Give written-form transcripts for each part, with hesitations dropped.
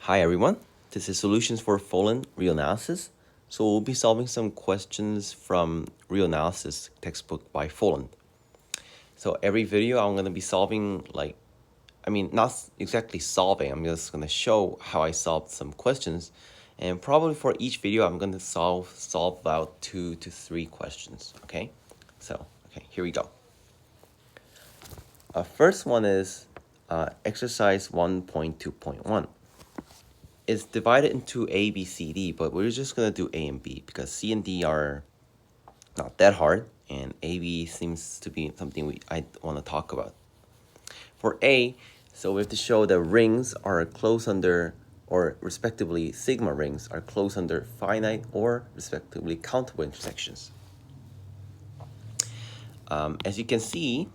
Hi everyone, this is Solutions for Folland Real Analysis. So we'll be solving some questions from Real Analysis textbook by Folland. So every video I'm going to be solving not exactly solving, I'm just going to show how I solved some questions. And probably for each video I'm going to solve about 2 to 3 questions, okay? So, here we go. First one is exercise 1.2.1. It's divided into A, B, C, D, but we're just going to do A and B because C and D are not that hard, and A, B seems to be something I want to talk about. For A, so we have to show that rings are close under, or respectively sigma rings are close under finite or respectively countable intersections. As you can see,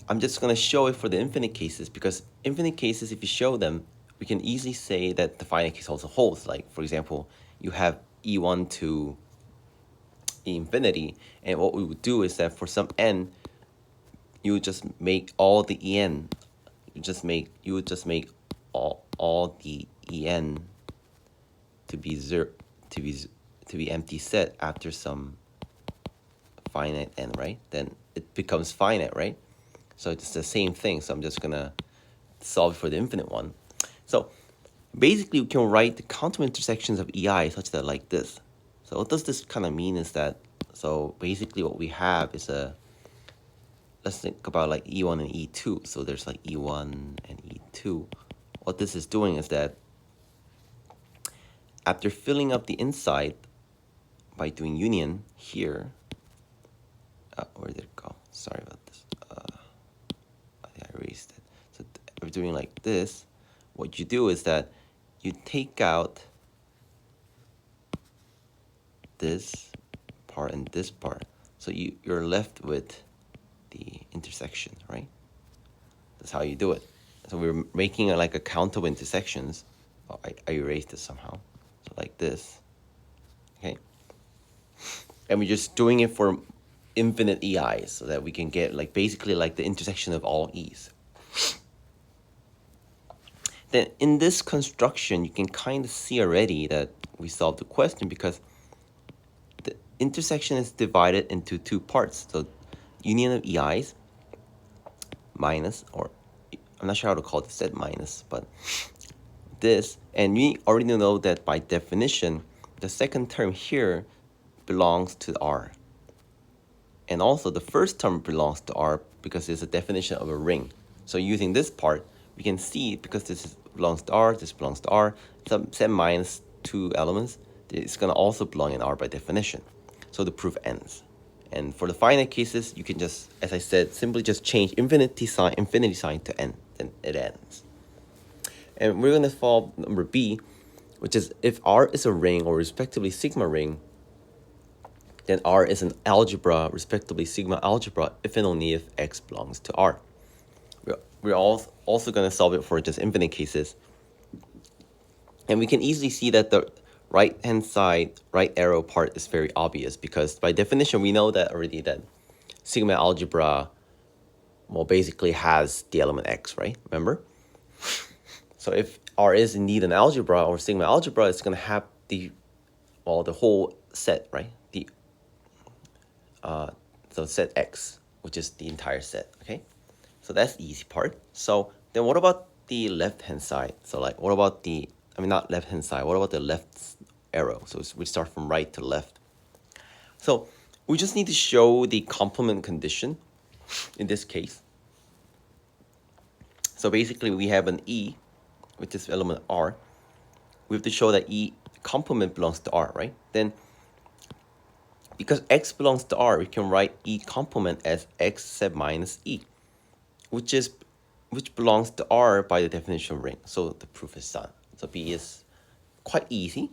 I'm just going to show it for the infinite cases because infinite cases, if you show them, we can easily say that the finite case also holds. Like, for example, you have E1 to E infinity, and what we would do is that for some n, you would just make all the En, you would just make all the En to be zero, to be empty set after some finite n, right? Then it becomes finite, right? So it's the same thing. So I'm just gonna solve for the infinite one. So basically we can write the countable intersections of EI such that like this. So what does this kind of mean is that, so basically what we have is let's think about like E1 and E2. So there's like E1 and E2. What this is doing is that after filling up the inside by doing union here, where did it go? Sorry about this. I think I erased it. So we're doing like this. What you do is that you take out this part and this part. So you're left with the intersection, right? That's how you do it. So we're making like a countable intersections. Oh, I erased this somehow. So like this, okay? And we're just doing it for infinite EIs so that we can get like basically like the intersection of all E's. Then in this construction, you can kind of see already that we solved the question because the intersection is divided into two parts. So union of EIs minus, or I'm not sure how to call this set minus, but this, and we already know that by definition, the second term here belongs to R. And also the first term belongs to R because it's a definition of a ring. So using this part, we can see because this belongs to R, this belongs to R, set minus two elements, it's going to also belong in R by definition. So the proof ends. And for the finite cases, you can just, as I said, simply just change infinity sign to n, then it ends. And we're going to solve number B, which is if R is a ring or respectively sigma ring, then R is an algebra, respectively sigma algebra, if and only if X belongs to R. We're also going to solve it for just infinite cases. And we can easily see that the right-hand side, right arrow part is very obvious because by definition, we know that already that sigma algebra, well, basically has the element X, right? Remember? So if R is indeed an algebra or sigma algebra, it's going to have the whole set, right? So set X, which is the entire set, okay? So that's the easy part. So then what about the left-hand side? So like, what about not left-hand side, what about the left arrow? So we start from right to left. So we just need to show the complement condition in this case. So basically we have an E, which is element R. We have to show that E complement belongs to R, right? Then because X belongs to R, we can write E complement as X set minus E, which belongs to R by the definition of ring. So the proof is done. So B is quite easy.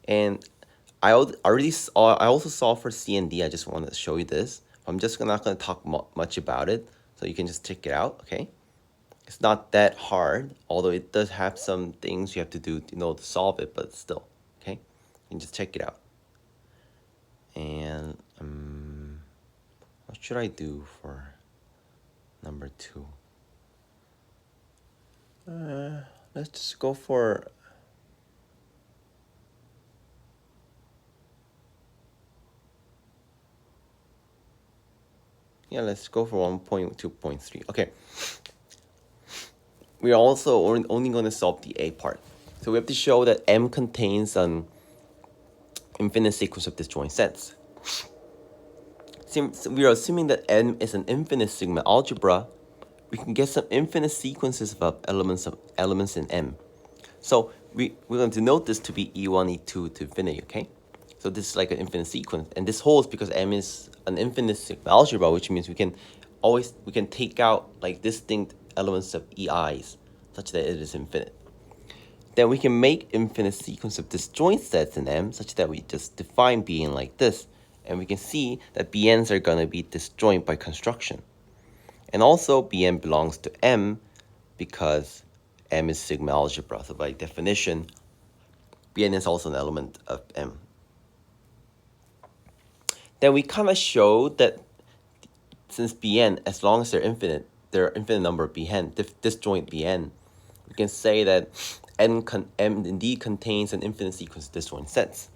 And I also saw for C and D. I just wanted to show you this. I'm just not going to talk much about it. So you can just check it out, okay? It's not that hard, although it does have some things you have to do to solve it, but still, okay? You can just check it out. And what should I do for number 2? let's just go for let's go for 1.2.3. Okay. We are also only going to solve the A part. So we have to show that M contains an infinite sequence of disjoint sets. Since we are assuming that M is an infinite sigma algebra, we can get some infinite sequences of elements in M. So we're going to note this to be E1, E2 to infinity, okay? So this is like an infinite sequence, and this holds because M is an infinite sigma algebra, which means we can take out like distinct elements of EIs such that it is infinite. Then we can make infinite sequence of disjoint sets in M such that we just define Bn like this, and we can see that Bn's are going to be disjoint by construction. And also Bn belongs to M because M is sigma algebra, so by definition Bn is also an element of M. Then we kind of showed that since Bn, as long as they're infinite, there are infinite number of Bn, disjoint Bn, we can say that M indeed contains an infinite sequence of disjoint sets.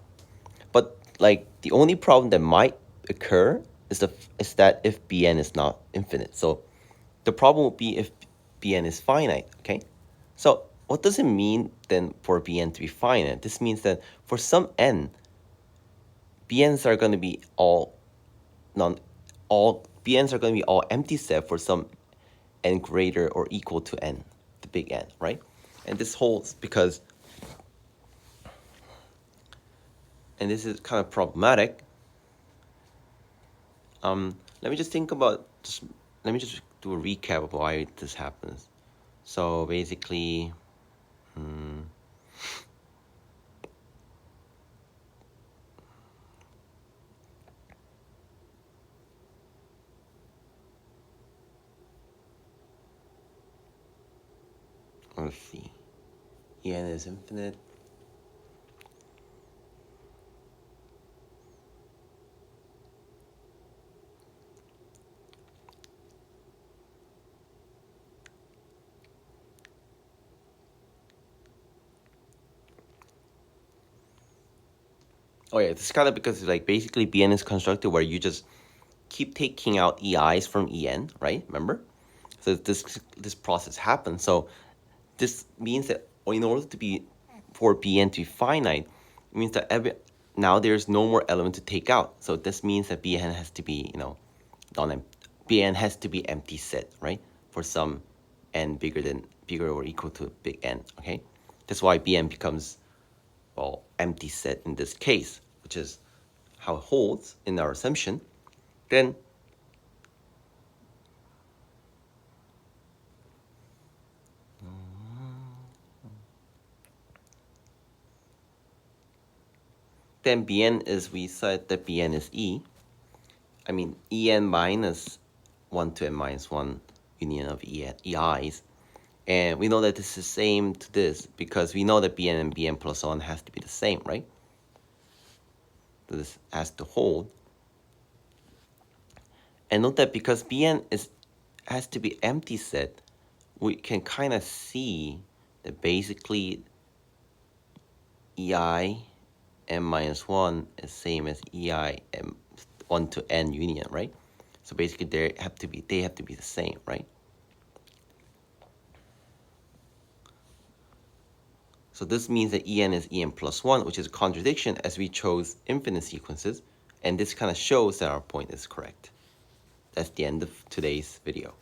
But like the only problem that might occur is that if Bn is not infinite. So the problem would be if Bn is finite, okay? So what does it mean then for Bn to be finite? This means that for some n, Bn's are going to be all Bn's are going to be all empty set for some n greater or equal to n, the big N, right? And this holds because, and this is kind of problematic. Let me just think about, let me just do a recap of why this happens. So basically, let's see, En is infinite. Oh yeah, this is kind of because like basically Bn is constructed where you just keep taking out EIs from En, right? Remember? So this process happens. So this means that in order for Bn to be finite, it means that now there's no more element to take out. So this means that Bn has to be, Bn has to be empty set, right? For some n bigger or equal to big N, okay? That's why Bn becomes, well, empty set in this case, which is how it holds in our assumption. Then Bn is, we said that Bn is E. I mean, En minus 1 to n minus 1 union of EIs. And we know that this is the same to this because we know that Bn and Bn plus 1 has to be the same, right? So this has to hold. And note that because Bn has to be empty set, we can kind of see that basically EI m minus 1 is same as EI m 1 to n union, right? So basically they have to be the same, right? So this means that En is En plus 1, which is a contradiction as we chose infinite sequences, and this kind of shows that our point is correct. That's the end of today's video.